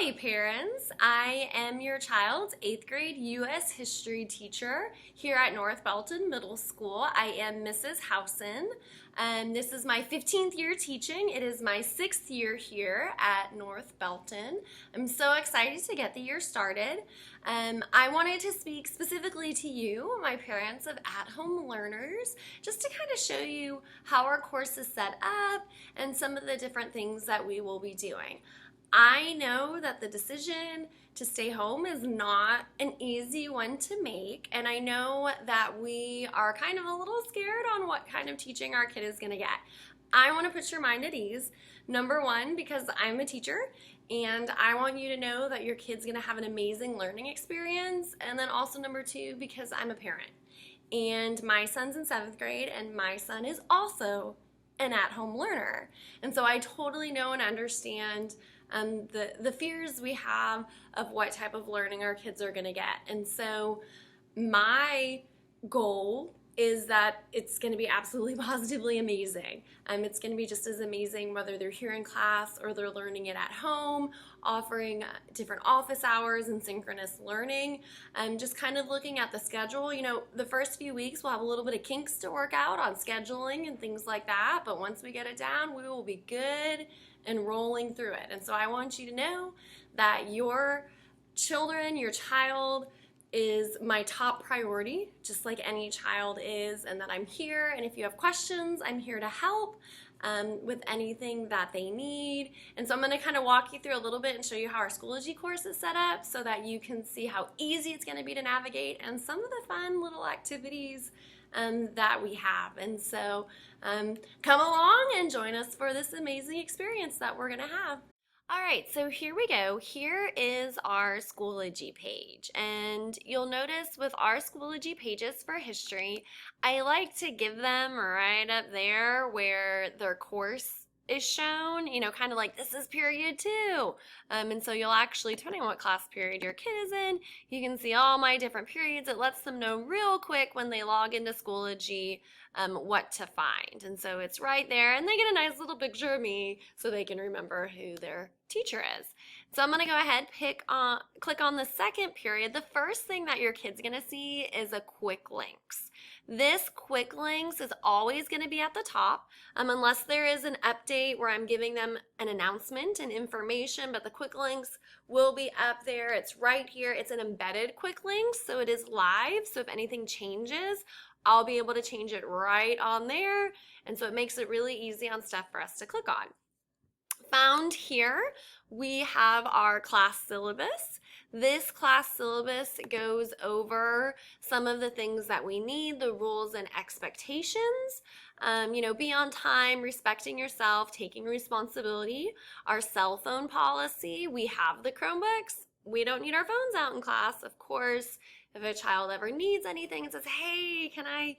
Hi parents, I am your child's 8th grade U.S. history teacher here at North Belton Middle School. I am Mrs. Howson. This is my 15th year teaching. It is my 6th year here at North Belton. I'm so excited to get the year started. I wanted to speak specifically to you, my parents of at-home learners, just to kind of show you how our course is set up and some of the different things that we will be doing. I know that the decision to stay home is not an easy one to make, and I know that we are kind of a little scared on what kind of teaching our kid is going to get. I want to put your mind at ease. Number one, because I'm a teacher, and I want you to know that your kid's going to have an amazing learning experience, and then also number two, because I'm a parent. And my son's in 7th grade, and my son is also an at-home learner. And so I totally know and understand the fears we have of what type of learning our kids are going to get. And so my goal is that it's going to be absolutely positively amazing. It's going to be just as amazing whether they're here in class or they're learning it at home, offering different office hours and synchronous learning. Just kind of looking at the schedule. You know, the first few weeks we'll have a little bit of kinks to work out on scheduling and things like that, but once we get it down, we will be good and rolling through it. And so I want you to know that your children, your child, is my top priority, just like any child is, and that I'm here, and if you have questions, I'm here to help with anything that they need. And so I'm going to kind of walk you through a little bit and show you how our Schoology course is set up so that you can see how easy it's going to be to navigate and some of the fun little activities that we have. And so come along and join us for this amazing experience that we're going to have. All right, so here we go. Here is our Schoology page. And you'll notice with our Schoology pages for history, I like to give them right up there where their course is shown, you know, kind of like this is period 2. And so you'll actually, depending on what class period your kid is in, you can see all my different periods. It lets them know real quick when they log into Schoology what to find. And so it's right there, and they get a nice little picture of me so they can remember who their teacher is. So I'm going to go ahead, click on the second period. The first thing that your kid's going to see is a quick links. This quick links is always going to be at the top unless there is an update where I'm giving them an announcement and information, but the quick links will be up there. It's right here. It's an embedded quick links, so it is live. So if anything changes, I'll be able to change it right on there. And so it makes it really easy on stuff for us to click on. Found here, we have our class syllabus. This class syllabus goes over some of the things that we need, the rules and expectations. You know, be on time, respecting yourself, taking responsibility. Our cell phone policy, we have the Chromebooks. We don't need our phones out in class, of course. If a child ever needs anything and says, hey, can I,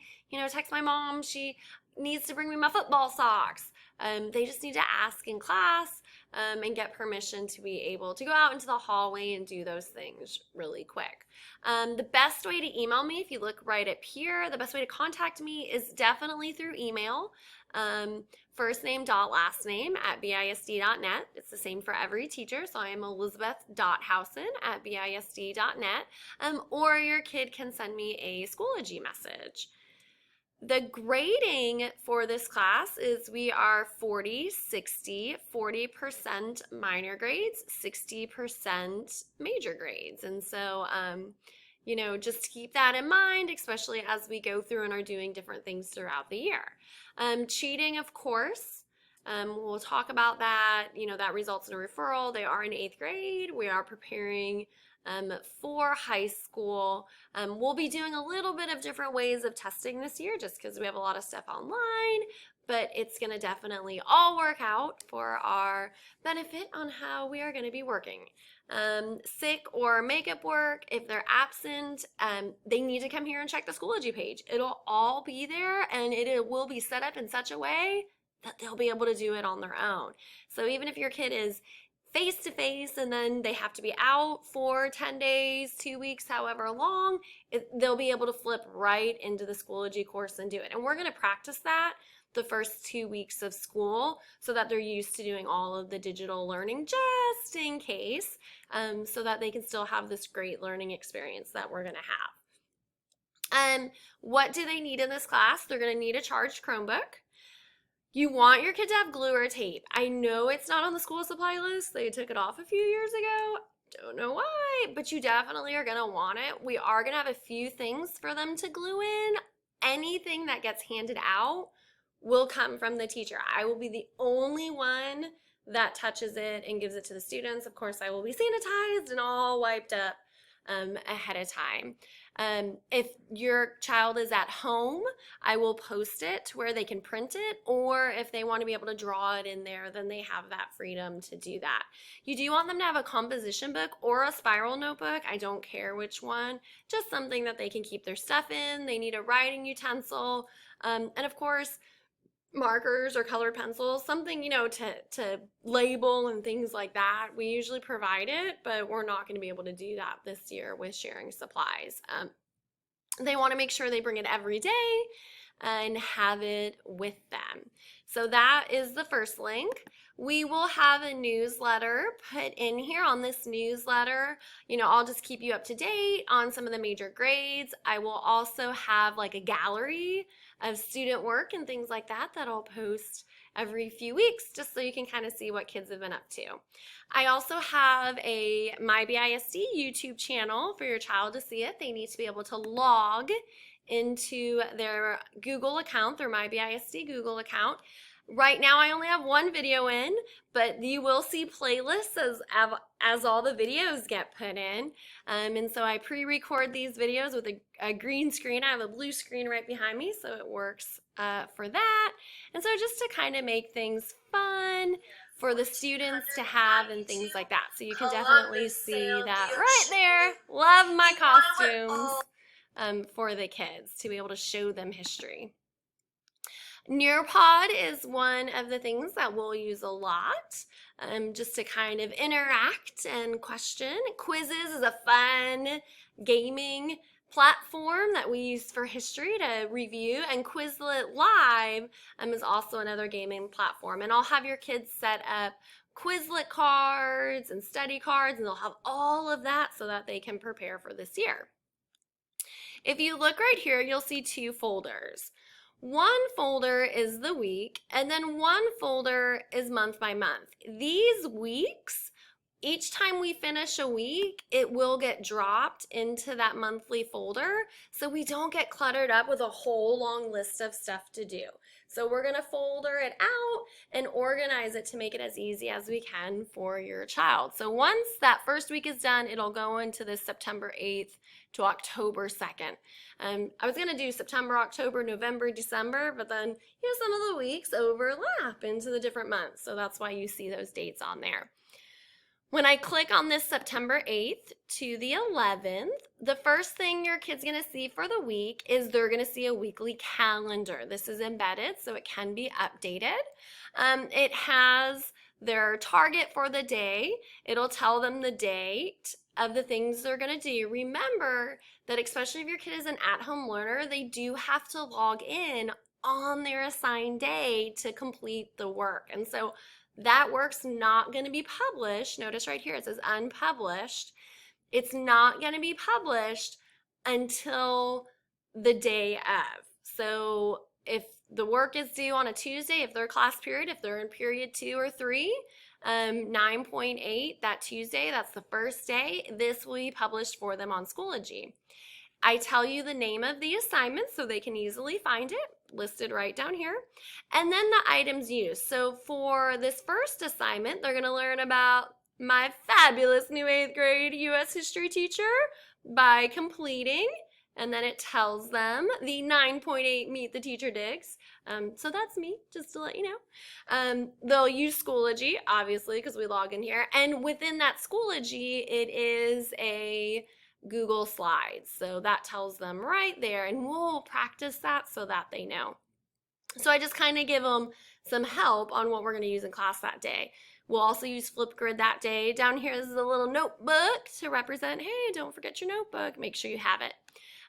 text my mom? She needs to bring me my football socks. They just need to ask in class and get permission to be able to go out into the hallway and do those things really quick. The best way to email me, if you look right up here, the best way to contact me is definitely through email. First name dot last name at bisd.net. It's the same for every teacher, so I am elizabeth.howson at bisd.net. Or your kid can send me a Schoology message. The grading for this class is we are 40, 60, 40% minor grades, 60% major grades. And so, just keep that in mind, especially as we go through and are doing different things throughout the year. Cheating, of course, we'll talk about that. That results in a referral. They are in 8th grade. We are preparing for high school. We'll be doing a little bit of different ways of testing this year just because we have a lot of stuff online, but it's going to definitely all work out for our benefit on how we are going to be working. Sick or makeup work, if they're absent, they need to come here and check the Schoology page. It'll all be there, and it will be set up in such a way that they'll be able to do it on their own. So even if your kid is face-to-face and then they have to be out for 10 days, 2 weeks, however long, they'll be able to flip right into the Schoology course and do it. And we're going to practice that the first 2 weeks of school so that they're used to doing all of the digital learning just in case, so that they can still have this great learning experience that we're going to have. What do they need in this class? They're going to need a charged Chromebook. You want your kid to have glue or tape. I know it's not on the school supply list. They took it off a few years ago. Don't know why, but you definitely are going to want it. We are going to have a few things for them to glue in. Anything that gets handed out will come from the teacher. I will be the only one that touches it and gives it to the students. Of course, I will be sanitized and all wiped up ahead of time. If your child is at home, I will post it to where they can print it, or if they want to be able to draw it in there, then they have that freedom to do that. You do want them to have a composition book or a spiral notebook. I don't care which one, just something that they can keep their stuff in. They need a writing utensil, and of course, markers or colored pencils, something, to label and things like that. We usually provide it, but we're not going to be able to do that this year with sharing supplies. They want to make sure they bring it every day and have it with them. So that is the first link. We will have a newsletter put in here. On this newsletter, I'll just keep you up to date on some of the major grades. I will also have like a gallery of student work and things like that I'll post every few weeks, just so you can kind of see what kids have been up to. I also have a MyBISD YouTube channel for your child to see it. They need to be able to log into their Google account, their MyBISD Google account. Right now I only have one video in, but you will see playlists as all the videos get put in. And so I pre-record these videos with a green screen. I have a blue screen right behind me, so it works for that. And so just to kind of make things fun for the students to have and things like that. So you can definitely see that right there. Love my costumes for the kids to be able to show them history. Nearpod is one of the things that we'll use a lot, just to kind of interact and question. Quizzes is a fun gaming platform that we use for history to review, and Quizlet Live is also another gaming platform. And I'll have your kids set up Quizlet cards and study cards, and they'll have all of that so that they can prepare for this year. If you look right here, you'll see two folders. One folder is the week, and then one folder is month by month. These weeks, each time we finish a week, it will get dropped into that monthly folder, so we don't get cluttered up with a whole long list of stuff to do. So we're going to folder it out and organize it to make it as easy as we can for your child. So once that first week is done, it'll go into this September 8th to October 2nd. I was going to do September, October, November, December, but then some of the weeks overlap into the different months. So that's why you see those dates on there. When I click on this September 8th to the 11th, the first thing your kid's going to see for the week is they're going to see a weekly calendar. This is embedded, so it can be updated. It has their target for the day. It'll tell them the date of the things they're going to do. Remember that especially if your kid is an at-home learner, they do have to log in on their assigned day to complete the work. And so that work's not going to be published. Notice right here it says unpublished. It's not going to be published until the day of. So if the work is due on a Tuesday, if they're class period, if they're in period 2 or 3, 9.8, that Tuesday, that's the first day, this will be published for them on Schoology. I tell you the name of the assignment so they can easily find it, listed right down here, and then the items used. So for this first assignment, they're going to learn about my fabulous new 8th grade U.S. history teacher by completing, and then it tells them the 9.8 Meet the Teacher Digs. So that's me, just to let you know. They'll use Schoology, obviously, because we log in here, and within that Schoology, it is a Google Slides. So that tells them right there, and we'll practice that so that they know. So I just kind of give them some help on what we're going to use in class that day. We'll also use Flipgrid that day. Down here is a little notebook to represent, hey, don't forget your notebook. Make sure you have it.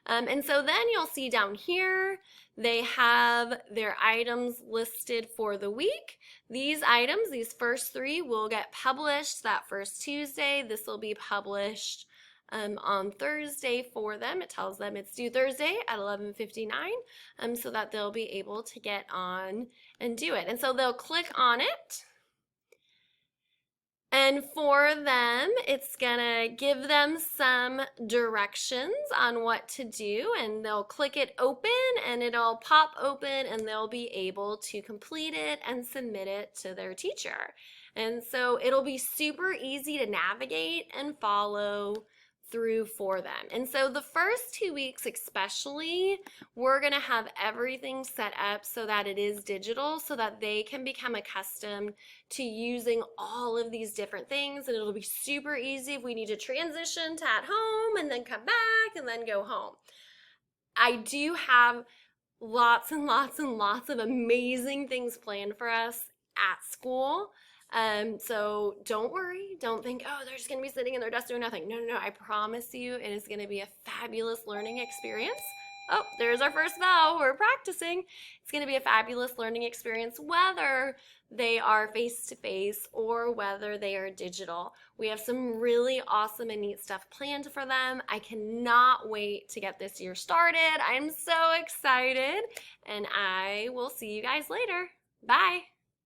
And so then you'll see down here, they have their items listed for the week. These items, these first three, will get published that first Tuesday. This will be published on Thursday for them. It tells them it's due Thursday at 11:59, so that they'll be able to get on and do it. And so they'll click on it. And for them, it's gonna give them some directions on what to do, and they'll click it open and it'll pop open and they'll be able to complete it and submit it to their teacher. And so it'll be super easy to navigate and follow through for them. And so the first 2 weeks especially, we're gonna have everything set up so that it is digital so that they can become accustomed to using all of these different things, and it'll be super easy if we need to transition to at home and then come back and then go home. I do have lots and lots and lots of amazing things planned for us at school. So don't worry, don't think, oh, they're just gonna be sitting in their desk doing nothing. No, no, no, I promise you it is gonna be a fabulous learning experience. Oh, there's our first bell, we're practicing. It's gonna be a fabulous learning experience whether they are face-to-face or whether they are digital. We have some really awesome and neat stuff planned for them. I cannot wait to get this year started. I'm so excited, and I will see you guys later. Bye.